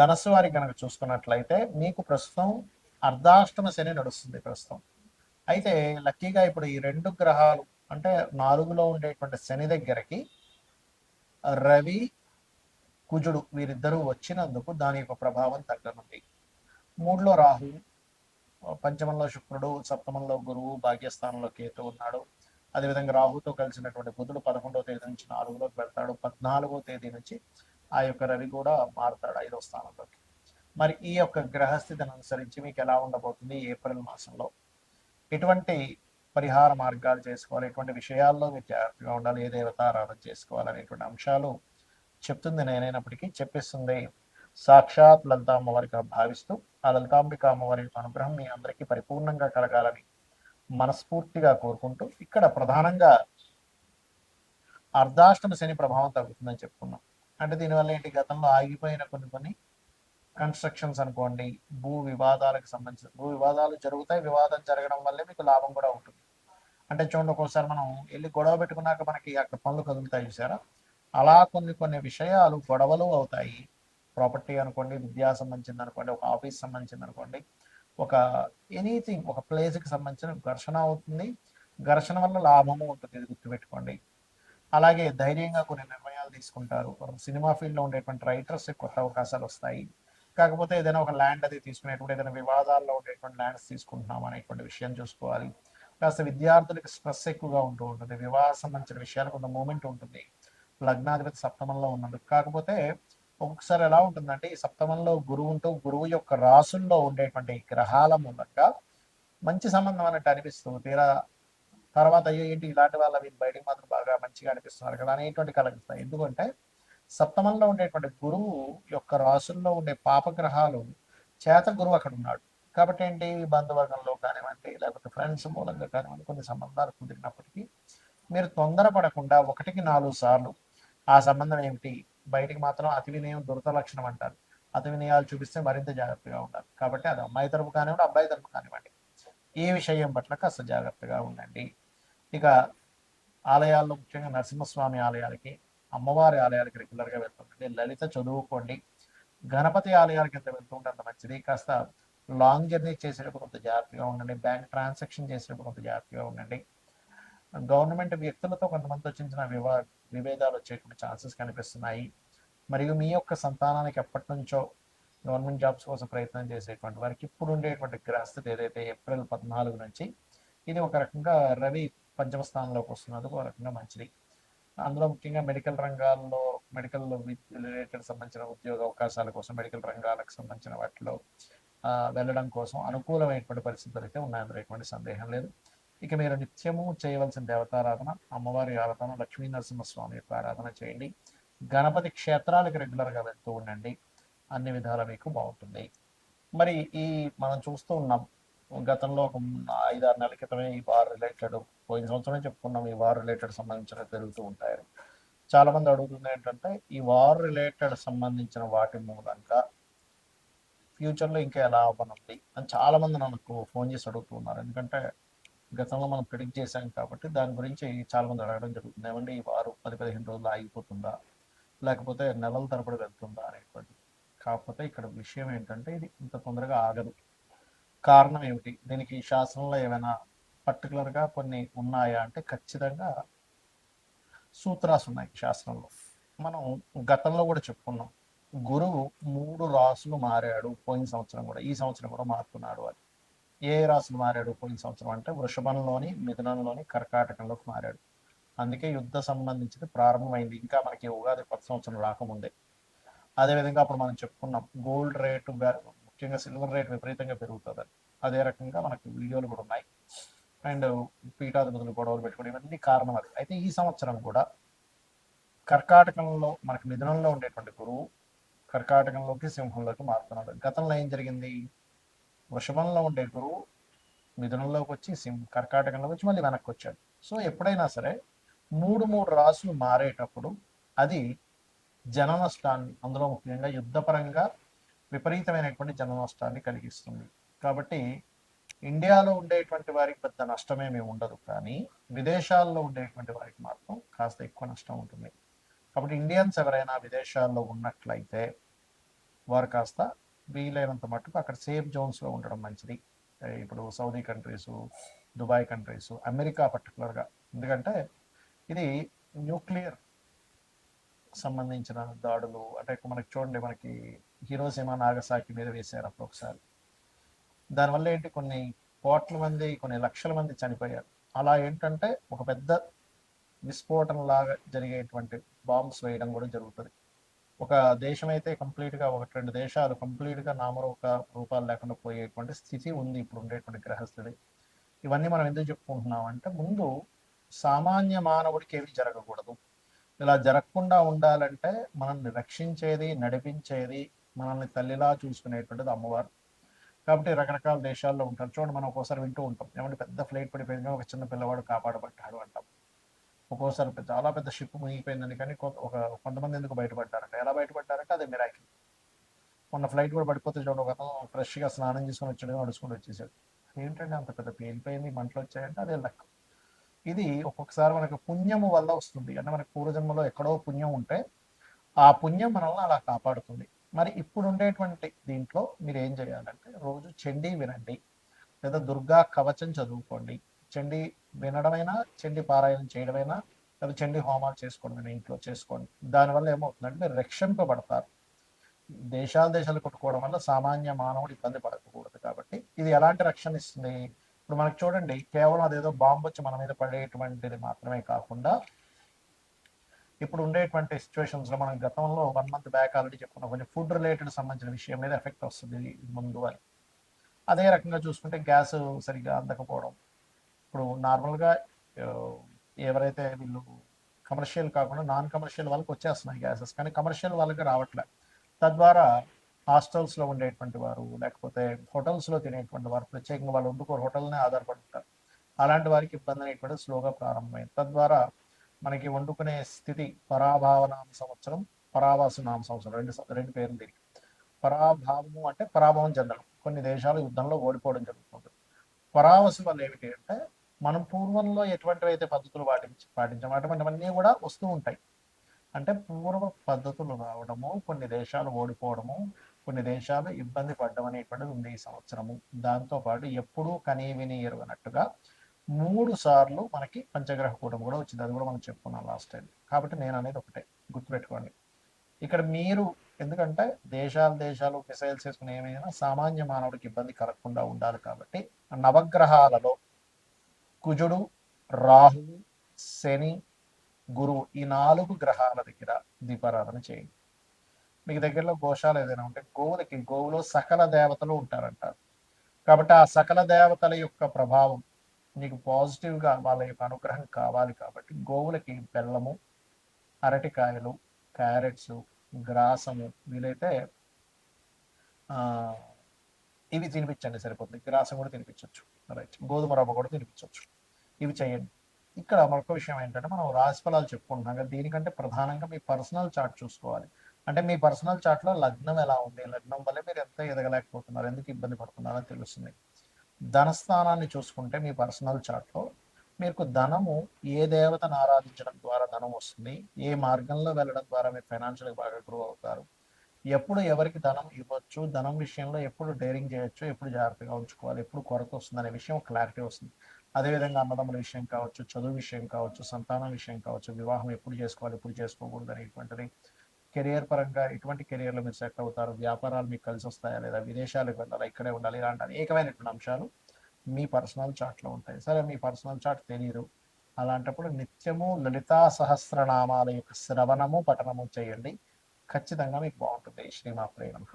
ధనస్సు వారికి కనుక చూసుకున్నట్లయితే మీకు ప్రస్తుతం అర్ధాష్టమ శని నడుస్తుంది ప్రస్తుతం. అయితే లక్కీగా ఇప్పుడు ఈ రెండు గ్రహాలు అంటే 4లో ఉండేటువంటి శని దగ్గరికి రవి కుజుడు వీరిద్దరూ వచ్చినందుకు దాని యొక్క ప్రభావం తగ్గనుంది. 3లో రాహు, పంచమంలో శుక్రుడు, సప్తమంలో గురువు, భాగ్యస్థానంలో కేతు ఉన్నాడు. అదేవిధంగా రాహుతో కలిసినటువంటి బుధుడు 11వ తేదీ నుంచి 4లోకి వెళ్తాడు. 14వ తేదీ నుంచి ఆ యొక్క రవి కూడా మారుతాడు 5వ స్థానంలోకి. మరి ఈ యొక్క గ్రహస్థితిని అనుసరించి మీకు ఎలా ఉండబోతుంది ఏప్రిల్ మాసంలో, ఎటువంటి పరిహార మార్గాలు చేసుకోవాలి, ఎటువంటి విషయాల్లో మీరు జాగ్రత్తగా ఉండాలి, ఏ దేవత ఆరాధన చేసుకోవాలి అనేటువంటి అంశాలు చెప్తుంది నేనైనప్పటికీ చెప్పిస్తుంది సాక్షాత్ లలిత అమ్మవారిగా భావిస్తూ ఆ లలితాంబిక అమ్మవారి అనుగ్రహం మీ అందరికీ పరిపూర్ణంగా కలగాలని మనస్ఫూర్తిగా కోరుకుంటూ ఇక్కడ ప్రధానంగా అర్ధాష్టమ శని ప్రభావం తగ్గుతుందని చెప్పుకున్నాం. అంటే దీనివల్ల ఏంటి, గతంలో ఆగిపోయిన కొన్ని కన్స్ట్రక్షన్స్ అనుకోండి, భూ వివాదాలకు సంబంధించిన భూ వివాదాలు జరుగుతాయి. వివాదం జరగడం వల్లే మీకు లాభం కూడా ఉంటుంది. అంటే చూడండి, ఒక్కోసారి మనం వెళ్ళి గొడవ పెట్టుకున్నాక మనకి అక్కడ పనులు కదులుతాయి చూసారా, అలా కొన్ని విషయాలు గొడవలు అవుతాయి. ప్రాపర్టీ అనుకోండి, విద్యా సంబంధించింది అనుకోండి, ఒక ఆఫీస్ సంబంధించింది అనుకోండి, ఒక ఎనీథింగ్ ఒక ప్లేస్కి సంబంధించిన ఘర్షణ అవుతుంది. ఘర్షణ వల్ల లాభము ఉంటుంది, ఇది గుర్తుపెట్టుకోండి. అలాగే ధైర్యంగా కొన్ని నిర్ణయాలు తీసుకుంటారు. సినిమా ఫీల్డ్లో ఉండేటువంటి రైటర్స్ కొత్త అవకాశాలు వస్తాయి. కాకపోతే ఏదైనా ఒక ల్యాండ్ అది తీసుకునేటువంటి, ఏదైనా వివాదాల్లో ఉండేటువంటి ల్యాండ్స్ తీసుకుంటున్నాం అనేటువంటి విషయం చూసుకోవాలి. కాస్త విద్యార్థులకు స్ట్రెస్ ఎక్కువగా ఉంటూ ఉంటుంది. వివాహ సంబంధించిన విషయాలు కొంత మూమెంట్ ఉంటుంది లగ్నాధిపతి సప్తమంలో ఉన్నందుకు. కాకపోతే ఒక్కొక్కసారి ఎలా ఉంటుందంటే, ఈ సప్తమంలో గురువు ఉంటూ గురువు యొక్క రాసుల్లో ఉండేటువంటి గ్రహాల మూలంగా మంచి సంబంధం అన్నట్టు అనిపిస్తూ తీరా తర్వాత అయ్యో ఏంటి ఇలాంటి వాళ్ళ వీళ్ళు బయటకు మాత్రం బాగా మంచిగా అనిపిస్తున్నారు కదా అనేటువంటి కలుగుతాయి. ఎందుకంటే సప్తమంలో ఉండేటువంటి గురువు యొక్క రాసుల్లో ఉండే పాపగ్రహాలు చేత గురువు అక్కడ ఉన్నాడు. కాబట్టి ఏంటి, బంధువర్గంలో కానివ్వండి, లేకపోతే ఫ్రెండ్స్ మూలంగా కానివ్వండి, కొన్ని సంబంధాలు కుదిరినప్పటికీ మీరు తొందరపడకుండా 1-4 సార్లు ఆ సంబంధం ఏమిటి, బయటికి మాత్రం అతి వినయం దురద లక్షణం అంటారు. అతి వినయాలు చూపిస్తే మరింత జాగ్రత్తగా ఉండాలి. కాబట్టి అది అమ్మాయి తరపు కానివ్వండి, అబ్బాయి తరపు కానివ్వండి, ఈ విషయం పట్ల కాస్త జాగ్రత్తగా ఉండండి. ఇక ఆలయాల్లో ముఖ్యంగా నరసింహస్వామి ఆలయాలకి, అమ్మవారి ఆలయాలకి రెగ్యులర్గా వెళ్తుండండి. లలిత చదువుకోండి. గణపతి ఆలయాలకి ఎంత వెళ్తుంటే అంత మంచిది. కాస్త లాంగ్ జర్నీ చేసేటప్పుడు కొంత జాగ్రత్తగా ఉండండి. బ్యాంక్ ట్రాన్సాక్షన్ చేసేటప్పుడు కొంత జాగ్రత్తగా ఉండండి. గవర్నమెంట్ వ్యక్తులతో కొంతమంది చిన్న విభేదాలు వచ్చేటువంటి ఛాన్సెస్ కనిపిస్తున్నాయి. మరియు మీ యొక్క సంతానానికి ఎప్పటి నుంచో గవర్నమెంట్ జాబ్స్ కోసం ప్రయత్నం చేసేటువంటి వారికి ఇప్పుడు ఉండేటువంటి గ్రహస్థితి ఏదైతే ఏప్రిల్ 14 నుంచి, ఇది ఒక రకంగా రవి పంచమ స్థానంలోకి వస్తున్నది, ఒక రకంగా మంచిది. అందులో ముఖ్యంగా మెడికల్ రంగాల్లో, మెడికల్ రిలేటెడ్ సంబంధించిన ఉద్యోగ అవకాశాల కోసం, మెడికల్ రంగాలకు సంబంధించిన వాటిలో వెళ్ళడం కోసం అనుకూలమైనటువంటి పరిస్థితులు అయితే ఉన్నాయి, అందులో ఎటువంటి సందేహం లేదు. ఇక మీరు నిత్యము చేయవలసిన దేవతారాధన అమ్మవారి ఆరాధన, లక్ష్మీ నరసింహస్వామి యొక్క ఆరాధన చేయండి. గణపతి క్షేత్రాలకు రెగ్యులర్గా వెళ్తూ ఉండండి. అన్ని విధాలా మీకు బాగుంటుంది. మరి ఈ మనం చూస్తూ ఉన్నాం, గతంలో ఒక 5-6 నెలల క్రితమే ఈ వార్ రిలేటెడ్, పోయిన సంవత్సరమే చెప్పుకున్నాం ఈ వార్ రిలేటెడ్ సంబంధించిన జరుగుతూ ఉంటాయి. చాలా మంది అడుగుతుంది ఏంటంటే, ఈ వార్ రిలేటెడ్ సంబంధించిన వాటి మూలంగా ఫ్యూచర్లో ఇంకా ఎలా అవ్వనుంది అని చాలా మంది నాకు ఫోన్ చేసి అడుగుతున్నారు. ఎందుకంటే గతంలో మనం ప్రిడిక్ట్ చేశాం కాబట్టి దాని గురించి చాలా మంది అడగడం జరుగుతుంది. ఏమంటే ఈ వారు 10-15 రోజులు ఆగిపోతుందా, లేకపోతే నెలల తరబడి వెళ్తుందా అనేటువంటి. కాకపోతే ఇక్కడ విషయం ఏంటంటే, ఇది ఇంత తొందరగా ఆగదు. కారణం ఏమిటి, దీనికి శాస్త్రంలో ఏమైనా పర్టికులర్గా కొన్ని ఉన్నాయా అంటే ఖచ్చితంగా సూత్రాలు ఉన్నాయి శాస్త్రంలో. మనం గతంలో కూడా చెప్పుకున్నాం, గురువు 3 రాసులు మారాడు పోయిన సంవత్సరం కూడా, ఈ సంవత్సరం కూడా మారుతున్నాడు అని. ఏ రాసులు మారాడు పోయిన సంవత్సరం అంటే వృషభంలోని, మిథునంలోని, కర్కాటకంలోకి మారాడు. అందుకే యుద్ధ సంబంధించింది ప్రారంభమైంది, ఇంకా మనకి ఉగాది కొత్త సంవత్సరం రాకముందే. అదేవిధంగా అప్పుడు మనం చెప్పుకున్నాం గోల్డ్ రేటు, ముఖ్యంగా సిల్వర్ రేట్ విపరీతంగా పెరుగుతుంది. అదే రకంగా మనకు వీడియోలు కూడా ఉన్నాయి. అండ్ పీఠాధిపతులు గొడవలు పెట్టుకోవడం ఇవన్నీ కారణం అది. అయితే ఈ సంవత్సరం కూడా కర్కాటకంలో మనకి మిథునంలో ఉండేటువంటి గురువు కర్కాటకంలోకి, సింహంలోకి మారుతున్నాడు. గతంలో ఏం జరిగింది, వృషభంలో ఉండే గురువు మిథునంలోకి వచ్చి కర్కాటకంలోకి వచ్చి మళ్ళీ వెనక్కి వచ్చాడు. సో ఎప్పుడైనా సరే 3 రాసులు మారేటప్పుడు అది జన నష్టాన్ని, అందులో ముఖ్యంగా యుద్ధపరంగా విపరీతమైనటువంటి జన నష్టాన్ని కలిగిస్తుంది. కాబట్టి ఇండియాలో ఉండేటువంటి వారికి పెద్ద నష్టమేమీ ఉండదు, కానీ విదేశాల్లో ఉండేటువంటి వారికి మాత్రం కాస్త ఎక్కువ నష్టం ఉంటుంది. కాబట్టి ఇండియన్స్ ఎవరైనా విదేశాల్లో ఉన్నట్లయితే వారు కాస్త వీలైనంత మట్టుకు అక్కడ సేఫ్ జోన్స్లో ఉండడం మంచిది. ఇప్పుడు Saudi countries, Dubai countries, America పర్టికులర్గా, ఎందుకంటే ఇది న్యూక్లియర్ సంబంధించిన దాడులు. అంటే మనకి చూడండి, మనకి హిరోషిమా నాగసాకి మీద వేశారు అప్పుడు ఒకసారి. దానివల్ల ఏంటి, కొన్ని కోట్ల మంది, కొన్ని లక్షల మంది చనిపోయారు. అలా ఏంటంటే ఒక పెద్ద విస్ఫోటన లాగా జరిగేటువంటి బాంబ్స్ వేయడం కూడా జరుగుతుంది. ఒక దేశం అయితే కంప్లీట్గా, ఒకటి రెండు దేశాలు కంప్లీట్గా రూపాలు లేకుండా పోయేటువంటి స్థితి ఉంది ఇప్పుడు ఉండేటువంటి గ్రహస్థితి. ఇవన్నీ మనం ఎందుకు చెప్పుకుంటున్నాం అంటే, ముందు సామాన్య మానవుడికి ఏమి జరగకూడదు. ఇలా జరగకుండా ఉండాలంటే మనల్ని రక్షించేది, నడిపించేది, మనల్ని తల్లిలా చూసుకునేటువంటిది అమ్మవారు. కాబట్టి రకరకాల దేశాల్లో ఉంటారు. చూడండి, మనం ఒక్కోసారి వింటూ ఉంటాం, ఏమంటే పెద్ద ఫ్లైట్ పడిపోయింది, ఒక చిన్న పిల్లవాడు కాపాడబడ్డాడు అంటాం. ఒక్కోసారి చాలా పెద్ద షిప్ మునిగిపోయిందని, కానీ కొంతమంది ఎందుకు బయటపడ్డారంటే, ఎలా బయటపడ్డారంటే అది మిరాకిల్. మొన్న ఫ్లైట్ కూడా పడిపోతే చూడండి, ఒక అతను ఫ్రెష్గా స్నానం చేసుకొని వచ్చాడు, నడుచుకొని వచ్చేసాడు. ఏంటంటే అంత పెద్ద పేలిపోయింది, మంటలు వచ్చాయంటే అదే లెక్క. ఇది ఒక్కొక్కసారి మనకు పుణ్యము వల్ల వస్తుంది. అంటే మనకు పూర్వజన్మలో ఎక్కడో పుణ్యం ఉంటే ఆ పుణ్యం మనల్ని అలా కాపాడుతుంది. మరి ఇప్పుడు ఉండేటువంటి దీంట్లో మీరు ఏం చేయాలంటే, రోజు చండీ వినండి, లేదా దుర్గా కవచం చదువుకోండి. చండీ వినడమైనా, చండీ పారాయణం చేయడమైనా, లేదా చండీ హోమాలు చేసుకోండి, మీ ఇంట్లో చేసుకోండి. దానివల్ల ఏమవుతుందంటే మీరు రక్షింపబడతారు. దేశాలు కొట్టుకోవడం వల్ల సామాన్య మానవుడు ఇబ్బంది పడకూడదు. కాబట్టి ఇది ఎలాంటి రక్షణ ఇస్తుంది? ఇప్పుడు మనకు చూడండి, కేవలం అదేదో బాంబు వచ్చి మన మీద పడేటువంటిది మాత్రమే కాకుండా, ఇప్పుడు ఉండేటువంటి సిచ్యువేషన్స్లో మనం గతంలో 1 month బ్యాక్ ఆల్రెడీ చెప్పుకున్నాం, కొంచెం ఫుడ్ రిలేటెడ్ సంబంధించిన విషయం మీద ఎఫెక్ట్ వస్తుంది ముందు అని. అదే రకంగా చూసుకుంటే గ్యాస్ సరిగ్గా అందకపోవడం. ఇప్పుడు నార్మల్గా ఎవరైతే వీళ్ళు కమర్షియల్ కాకుండా నాన్ కమర్షియల్ వాళ్ళకి వచ్చేస్తున్నాయి గ్యాసెస్, కానీ కమర్షియల్ వాళ్ళకి రావట్లేదు. తద్వారా హాస్టల్స్లో ఉండేటువంటి వారు, లేకపోతే హోటల్స్లో తినేటువంటి వారు, ప్రత్యేకంగా వాళ్ళు వండుకోరు, హోటల్నే ఆధారపడి ఉంటారు. అలాంటి వారికి ఇబ్బంది అనేటువంటిది స్లోగా ప్రారంభమైంది. తద్వారా మనకి వండుకునే స్థితి, పరాభావనామ సంవత్సరం, పరాభాసనామ సంవత్సరం, రెండు పేర్లు దీనికి. పరాభావము అంటే పరాభవం చెందడం, కొన్ని దేశాలు యుద్ధంలో ఓడిపోవడం జరుగుతుంది. పరావసు వల్ల ఏమిటి అంటే, మనం పూర్వంలో ఎటువంటివి అయితే పద్ధతులు పాటించాము అటువంటివన్నీ కూడా వస్తూ ఉంటాయి. అంటే పూర్వ పద్ధతులు రావడము, కొన్ని దేశాలు ఓడిపోవడము, కొన్ని దేశాలు ఇబ్బంది పడడం అనేటువంటిది ఉంది ఈ సంవత్సరము. దాంతోపాటు ఎప్పుడూ కనీవిని ఎరుగనట్టుగా 3 సార్లు మనకి పంచగ్రహ కూటమి కూడా వచ్చింది. అది కూడా మనం చెప్పుకున్నాం లాస్ట్ టైం. కాబట్టి నేను అనేది ఒకటే, గుర్తుపెట్టుకోండి. ఇక్కడ మీరు, ఎందుకంటే దేశాలు మిసైల్స్ వేసుకుని ఏమైనా సామాన్య మానవుడికి ఇబ్బంది కలగకుండా ఉండాలి. కాబట్టి నవగ్రహాలలో కుజుడు, రాహువు, శని, గురువు, ఈ 4 గ్రహాల దగ్గర దీపారాధన చేయండి. మీకు దగ్గరలో గోశాల ఏదైనా ఉంటే గోవులో సకల దేవతలు ఉంటారంటారు. కాబట్టి ఆ సకల దేవతల యొక్క ప్రభావం నీకు పాజిటివ్గా, వాళ్ళ యొక్క అనుగ్రహం కావాలి. కాబట్టి గోవులకి బెల్లము, అరటికాయలు, క్యారెట్స్, గ్రాసము, వీలైతే ఇవి తినిపించండి, సరిపోతుంది. గ్రాసం కూడా తినిపించవచ్చు, రైట్, గోధుమ రవ్వ కూడా తినిపించవచ్చు. ఇవి చేయండి. ఇక్కడ మరొక విషయం ఏంటంటే, మనం రాశి ఫలాలు చెప్పుకుంటున్నాం కదా, దీనికంటే ప్రధానంగా మీ పర్సనల్ చార్ట్ చూసుకోవాలి. అంటే మీ పర్సనల్ చార్ట్లో లగ్నం ఎలా ఉంది, లగ్నం వల్ల మీరు ఎంత ఎదగలేకపోతున్నారు, ఎందుకు ఇబ్బంది పడుతున్నారో తెలుస్తుంది. ధనస్థానాన్ని చూసుకుంటే మీ పర్సనల్ చార్ట్లో మీకు ధనము, ఏ దేవతను ఆరాధించడం ద్వారా ధనం వస్తుంది, ఏ మార్గంలో వెళ్ళడం ద్వారా మీరు ఫైనాన్షియల్గా బాగా గ్రో అవుతారు, ఎప్పుడు ఎవరికి ధనం ఇవ్వచ్చు, ధనం విషయంలో ఎప్పుడు డేరింగ్ చేయొచ్చు, ఎప్పుడు జాగ్రత్తగా ఉంచుకోవాలి, ఎప్పుడు కొరత వస్తుంది అనే విషయం క్లారిటీ వస్తుంది. అదేవిధంగా అన్నదమ్ముల విషయం కావచ్చు, చదువు విషయం కావచ్చు, సంతానం విషయం కావచ్చు, వివాహం ఎప్పుడు చేసుకోవాలి, ఎప్పుడు చేసుకోకూడదు అనేటువంటిది, కెరియర్ పరంగా ఎటువంటి కెరియర్లో మీరు సెట్ అవుతారు, వ్యాపారాలు మీకు కలిసి వస్తాయా లేదా, విదేశాలకు వెళ్ళాలా, ఇక్కడే ఉండాలి, ఇలాంటి అనేకమైనటువంటి అంశాలు మీ పర్సనల్ చార్ట్లో ఉంటాయి. సరే, మీ పర్సనల్ చార్ట్ తెలియదు, అలాంటప్పుడు నిత్యము లలితా సహస్రనామాల యొక్క శ్రవణము, పఠనము చేయండి. ఖచ్చితంగా మీకు బాగుంటుంది. శ్రీమాత్రే నమః.